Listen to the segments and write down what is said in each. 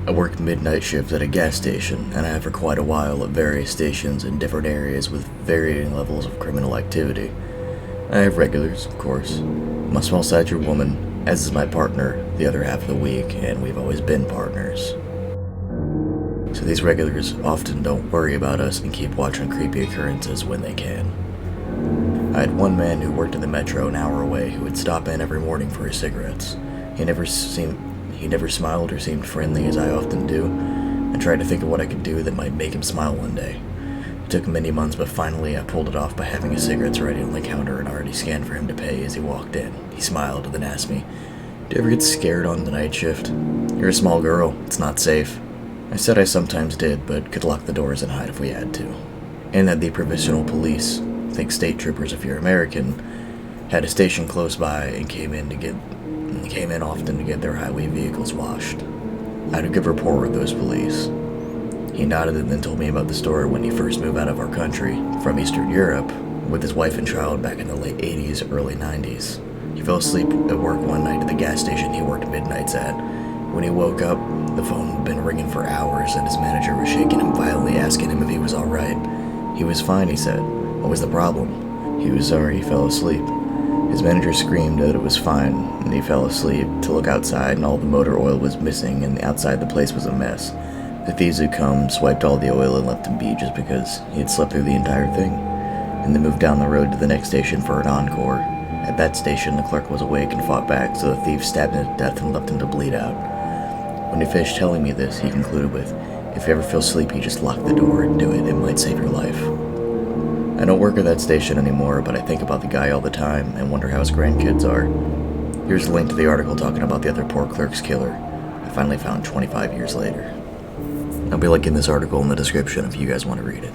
I worked midnight shifts at a gas station, and I have for quite a while at various stations in different areas with varying levels of criminal activity. I have regulars, of course. I'm a small-statured woman, as is my partner the other half of the week, and we've always been partners. So these regulars often don't worry about us and keep watching creepy occurrences when they can. I had one man who worked in the metro an hour away who would stop in every morning for his cigarettes. He never smiled or seemed friendly as I often do, and tried to think of what I could do that might make him smile one day. It took many months, but finally I pulled it off by having his cigarettes ready on the counter and already scanned for him to pay as he walked in. He smiled and then asked me, "Do you ever get scared on the night shift? You're a small girl, it's not safe." I said I sometimes did, but could lock the doors and hide if we had to. And that the provincial police, think state troopers if you're American, had a station close by and came in often to get their highway vehicles washed. I had a good rapport with those police. He nodded and then told me about the story when he first moved out of our country, from Eastern Europe, with his wife and child back in the late 80s, early 90s. He fell asleep at work one night at the gas station he worked midnights at. When he woke up, the phone had been ringing for hours and his manager was shaking him violently, asking him if he was alright. He was fine, he said. What was the problem? He was sorry he fell asleep. His manager screamed that it was fine, and he fell asleep to look outside, and all the motor oil was missing, and outside the place was a mess. The thieves had come, swiped all the oil, and left him be just because he had slept through the entire thing, and then moved down the road to the next station for an encore. At that station, the clerk was awake and fought back, so the thief stabbed him to death and left him to bleed out. When he finished telling me this, he concluded with, "If you ever feel sleepy, just lock the door and do it. It might save your life." I don't work at that station anymore, but I think about the guy all the time and wonder how his grandkids are. Here's a link to the article talking about the other poor clerk's killer I finally found 25 years later. I'll be linking this article in the description if you guys want to read it.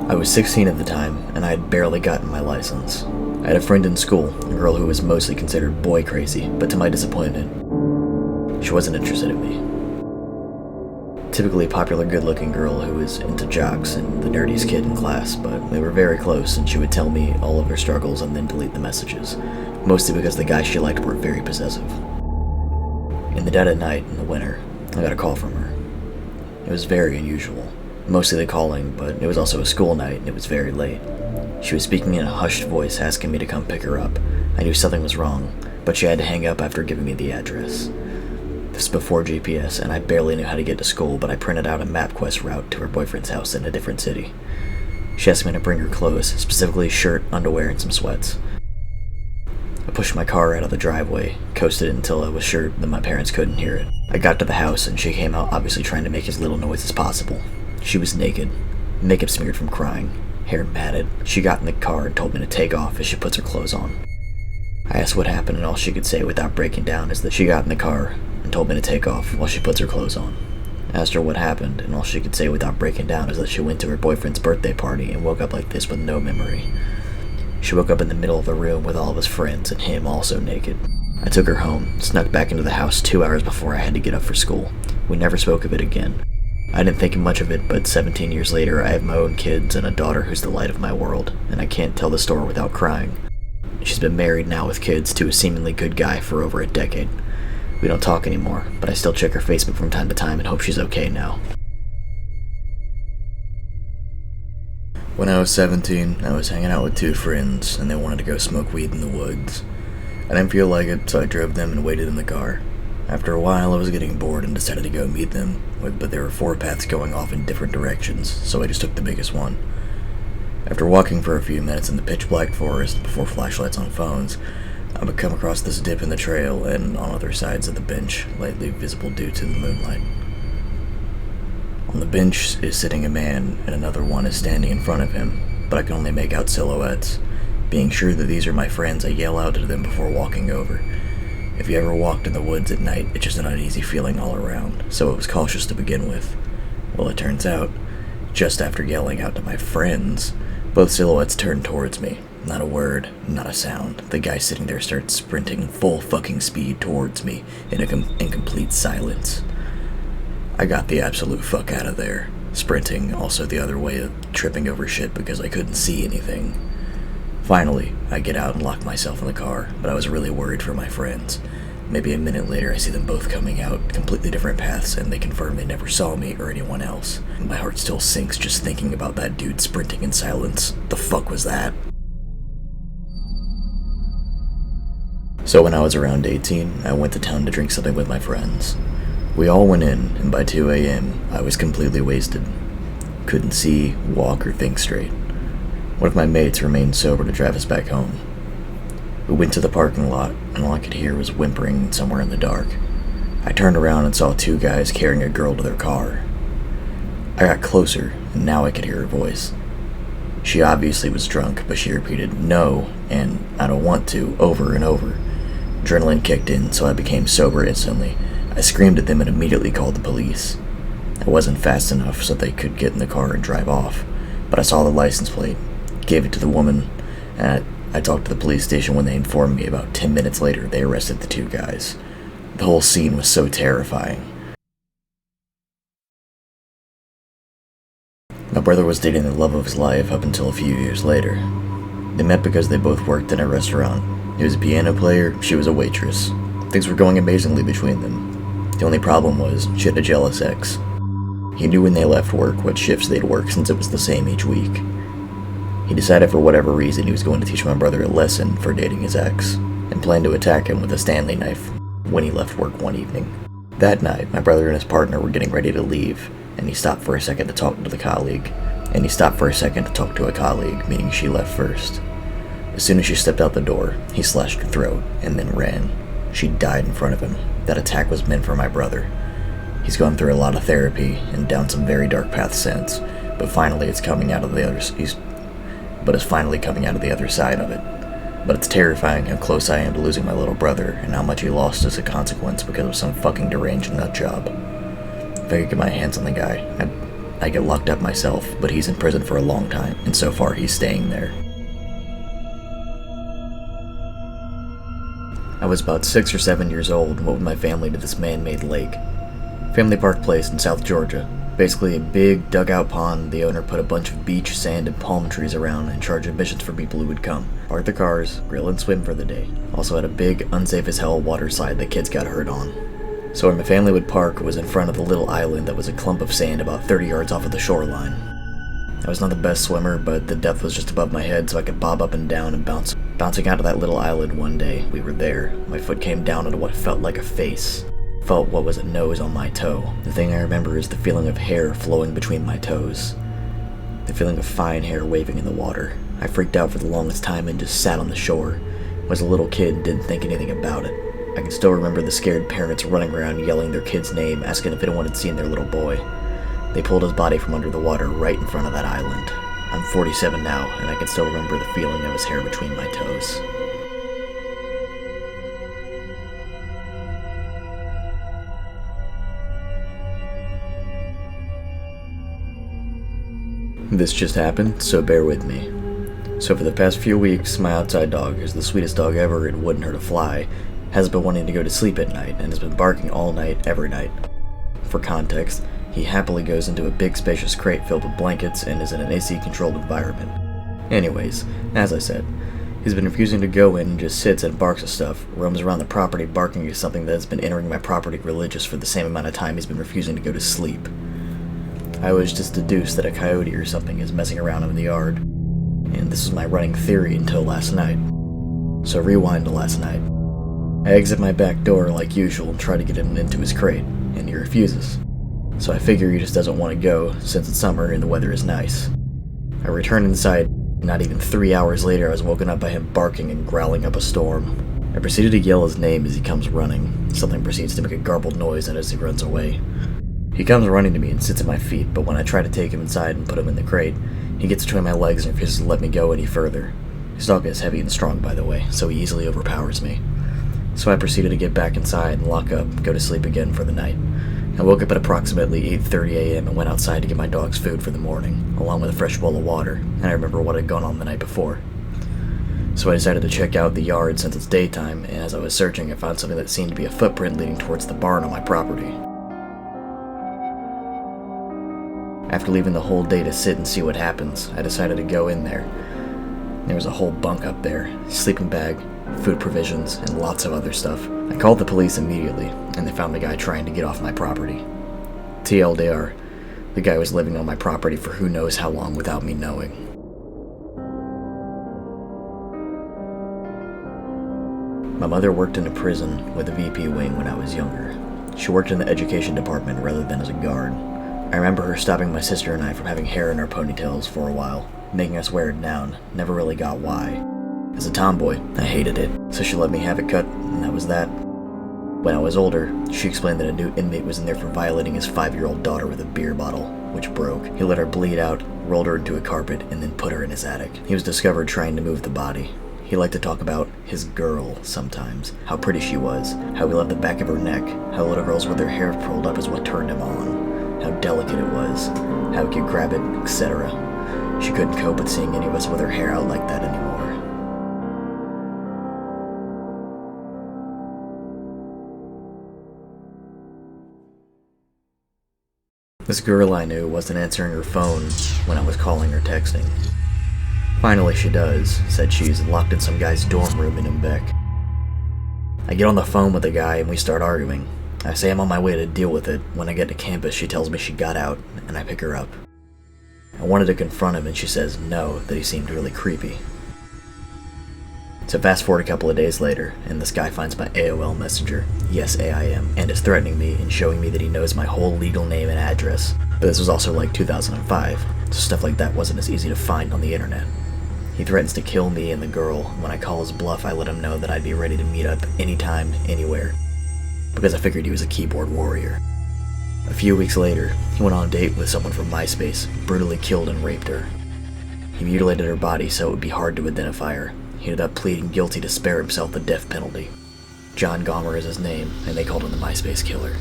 I was 16 at the time, and I had barely gotten my license. I had a friend in school, a girl who was mostly considered boy crazy, but to my disappointment, she wasn't interested in me. Typically popular good-looking girl who was into jocks and the nerdiest kid in class, but we were very close and she would tell me all of her struggles and then delete the messages, mostly because the guys she liked were very possessive. In the dead of night in the winter, I got a call from her. It was very unusual, mostly the calling, but it was also a school night and it was very late. She was speaking in a hushed voice asking me to come pick her up. I knew something was wrong, but she had to hang up after giving me the address. This was before GPS, and I barely knew how to get to school, but I printed out a MapQuest route to her boyfriend's house in a different city. She asked me to bring her clothes, specifically a shirt, underwear, and some sweats. I pushed my car out of the driveway, coasted until I was sure that my parents couldn't hear it. I got to the house, and she came out obviously trying to make as little noise as possible. She was naked, makeup smeared from crying, hair matted. She got in the car and told me to take off as she puts her clothes on. I asked what happened, and all she could say without breaking down is that she got in the car and told me to take off while she puts her clothes on. I asked her what happened, and all she could say without breaking down is that she went to her boyfriend's birthday party and woke up like this with no memory. She woke up in the middle of the room with all of his friends and him also naked. I took her home, snuck back into the house 2 hours before I had to get up for school. We never spoke of it again. I didn't think much of it, but 17 years later I have my own kids and a daughter who's the light of my world, and I can't tell the story without crying. She's been married now with kids to a seemingly good guy for over a decade. We don't talk anymore, but I still check her Facebook from time to time and hope she's okay now. When I was 17, I was hanging out with two friends, and they wanted to go smoke weed in the woods. I didn't feel like it, so I drove them and waited in the car. After a while, I was getting bored and decided to go meet them, but there were 4 paths going off in different directions, so I just took the biggest one. After walking for a few minutes in the pitch-black forest before flashlights on phones, I would come across this dip in the trail and on other sides of the bench, lightly visible due to the moonlight. On the bench is sitting a man, and another one is standing in front of him, but I can only make out silhouettes. Being sure that these are my friends, I yell out to them before walking over. If you ever walked in the woods at night, it's just an uneasy feeling all around, so I was cautious to begin with. Well, it turns out, just after yelling out to my friends, both silhouettes turned towards me. Not a word, not a sound. The guy sitting there starts sprinting full fucking speed towards me in complete silence. I got the absolute fuck out of there, sprinting also the other way, tripping over shit because I couldn't see anything. Finally, I get out and lock myself in the car, but I was really worried for my friends. maybe a minute later, I see them both coming out completely different paths, and they confirm they never saw me or anyone else. My heart still sinks just thinking about that dude sprinting in silence. The fuck was that? So when I was around 18, I went to town to drink something with my friends. We all went in, and by 2 a.m., I was completely wasted. Couldn't see, walk, or think straight. One of my mates remained sober to drive us back home. We went to the parking lot, and all I could hear was whimpering somewhere in the dark. I turned around and saw 2 guys carrying a girl to their car. I got closer, and now I could hear her voice. She obviously was drunk, but she repeated "no" and "I don't want to" over and over. Adrenaline kicked in, so I became sober instantly. I screamed at them and immediately called the police. I wasn't fast enough so they could get in the car and drive off, but I saw the license plate, gave it to the woman, and I talked to the police station when they informed me about 10 minutes later they arrested the 2 guys. The whole scene was so terrifying. My brother was dating the love of his life up until a few years later. They met because they both worked in a restaurant. He was a piano player, she was a waitress. Things were going amazingly between them. The only problem was, she had a jealous ex. He knew when they left work what shifts they'd work since it was the same each week. He decided for whatever reason he was going to teach my brother a lesson for dating his ex, and planned to attack him with a Stanley knife when he left work one evening. That night, my brother and his partner were getting ready to leave, and he stopped for a second to talk to a colleague, meaning she left first. As soon as she stepped out the door, he slashed her throat, and then ran. She died in front of him. That attack was meant for my brother. He's gone through a lot of therapy and down some very dark paths since, but finally it's coming out of the other side of it. But it's terrifying how close I am to losing my little brother and how much he lost as a consequence because of some fucking deranged nut job. If I could get my hands on the guy, I'd get locked up myself, but he's in prison for a long time, and so far he's staying there. I was about 6 or 7 years old and went with my family to this man-made lake. Family Park Place in South Georgia. Basically a big dugout pond. The owner put a bunch of beach, sand, and palm trees around and charged admissions for people who would come. Park the cars, grill and swim for the day. Also had a big, unsafe as hell water slide that kids got hurt on. So where my family would park was in front of the little island that was a clump of sand about 30 yards off of the shoreline. I was not the best swimmer, but the depth was just above my head so I could bob up and down and bounce. Bouncing out of that little island one day, we were there. My foot came down into what felt like a face. Felt what was a nose on my toe. The thing I remember is the feeling of hair flowing between my toes. The feeling of fine hair waving in the water. I freaked out for the longest time and just sat on the shore. I was a little kid and didn't think anything about it. I can still remember the scared parents running around yelling their kid's name, asking if anyone had seen their little boy. They pulled his body from under the water right in front of that island. I'm 47 now, and I can still remember the feeling of his hair between my toes. This just happened, so bear with me. So for the past few weeks, my outside dog, who's the sweetest dog ever and wouldn't hurt a fly, has been wanting to go to sleep at night and has been barking all night, every night. For context, he happily goes into a big spacious crate filled with blankets and is in an AC-controlled environment. Anyways, as I said, he's been refusing to go in and just sits and barks at stuff, roams around the property barking at something that has been entering my property religious for the same amount of time he's been refusing to go to sleep. I always just deduced that a coyote or something is messing around in the yard, and this was my running theory until last night. So rewind to last night. I exit my back door like usual and try to get him into his crate, and he refuses. So I figure he just doesn't want to go since it's summer and the weather is nice. I return inside, and not even 3 hours later I was woken up by him barking and growling up a storm. I proceeded to yell his name as he comes running. Something proceeds to make a garbled noise as he runs away. He comes running to me and sits at my feet, but when I try to take him inside and put him in the crate, he gets between my legs and refuses to let me go any further. His dog is heavy and strong, by the way, so he easily overpowers me. So I proceeded to get back inside and lock up, go to sleep again for the night. I woke up at approximately 8:30 a.m. and went outside to get my dogs food for the morning, along with a fresh bowl of water, and I remember what had gone on the night before. So I decided to check out the yard since it's daytime, and as I was searching I found something that seemed to be a footprint leading towards the barn on my property. After leaving the whole day to sit and see what happens, I decided to go in there. There was a whole bunk up there, sleeping bag, food provisions, and lots of other stuff. I called the police immediately, and they found the guy trying to get off my property. TLDR, the guy was living on my property for who knows how long without me knowing. My mother worked in a prison with a VP wing when I was younger. She worked in the education department rather than as a guard. I remember her stopping my sister and I from having hair in our ponytails for a while, making us wear it down. Never really got why. As a tomboy, I hated it, so she let me have it cut, and that was that. When I was older, she explained that a new inmate was in there for violating his 5-year-old daughter with a beer bottle, which broke. He let her bleed out, rolled her into a carpet, and then put her in his attic. He was discovered trying to move the body. He liked to talk about his girl sometimes, how pretty she was, how he loved the back of her neck, how little girls with their hair pulled up is what turned him on, how delicate it was, how he could grab it, etc. She couldn't cope with seeing any of us with her hair out like that anymore. This girl I knew wasn't answering her phone when I was calling or texting. Finally she does, said she's locked in some guy's dorm room in Embeck. I get on the phone with the guy and we start arguing. I say I'm on my way to deal with it. When I get to campus, she tells me she got out, and I pick her up. I wanted to confront him and she says no, that he seemed really creepy. So fast forward a couple of days later, and this guy finds my AOL Messenger, yes AIM, and is threatening me and showing me that he knows my whole legal name and address. But this was also like 2005, so stuff like that wasn't as easy to find on the internet. He threatens to kill me and the girl. When I call his bluff, I let him know that I'd be ready to meet up anytime, anywhere, because I figured he was a keyboard warrior. A few weeks later, he went on a date with someone from MySpace, brutally killed and raped her. He mutilated her body so it would be hard to identify her. He ended up pleading guilty to spare himself the death penalty. John Gomer is his name, and they called him the MySpace Killer.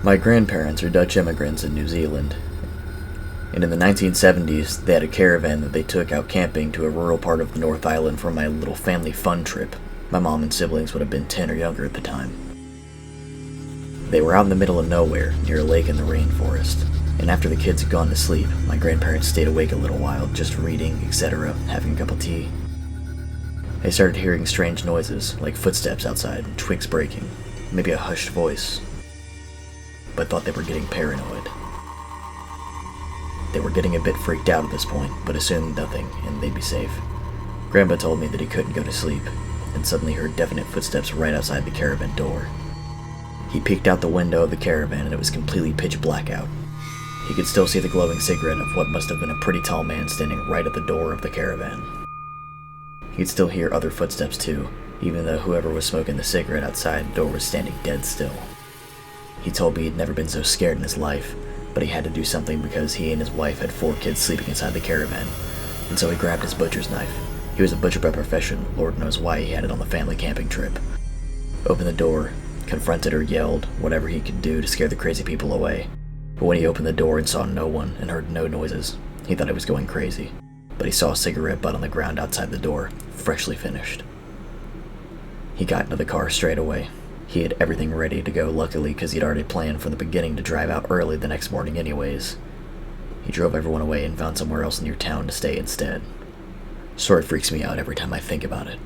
My grandparents are Dutch immigrants in New Zealand, and in the 1970s, they had a caravan that they took out camping to a rural part of the North Island for my little family fun trip. My mom and siblings would have been 10 or younger at the time. They were out in the middle of nowhere, near a lake in the rainforest, and after the kids had gone to sleep, my grandparents stayed awake a little while, just reading, etc., having a cup of tea. They started hearing strange noises, like footsteps outside, twigs breaking, maybe a hushed voice, but thought they were getting paranoid. They were getting a bit freaked out at this point, but assumed nothing, and they'd be safe. Grandpa told me that he couldn't go to sleep, and suddenly heard definite footsteps right outside the caravan door. He peeked out the window of the caravan, and it was completely pitch black out. He could still see the glowing cigarette of what must have been a pretty tall man standing right at the door of the caravan. He could still hear other footsteps too, even though whoever was smoking the cigarette outside the door was standing dead still. He told me he'd never been so scared in his life, but he had to do something because he and his wife had 4 kids sleeping inside the caravan, and so he grabbed his butcher's knife. He was a butcher by profession, Lord knows why he had it on the family camping trip. Opened the door, confronted or yelled, whatever he could do to scare the crazy people away. But when he opened the door and saw no one and heard no noises, he thought he was going crazy. But he saw a cigarette butt on the ground outside the door, freshly finished. He got into the car straight away. He had everything ready to go, luckily, because he'd already planned from the beginning to drive out early the next morning anyways. He drove everyone away and found somewhere else near town to stay instead. Story freaks me out every time I think about it.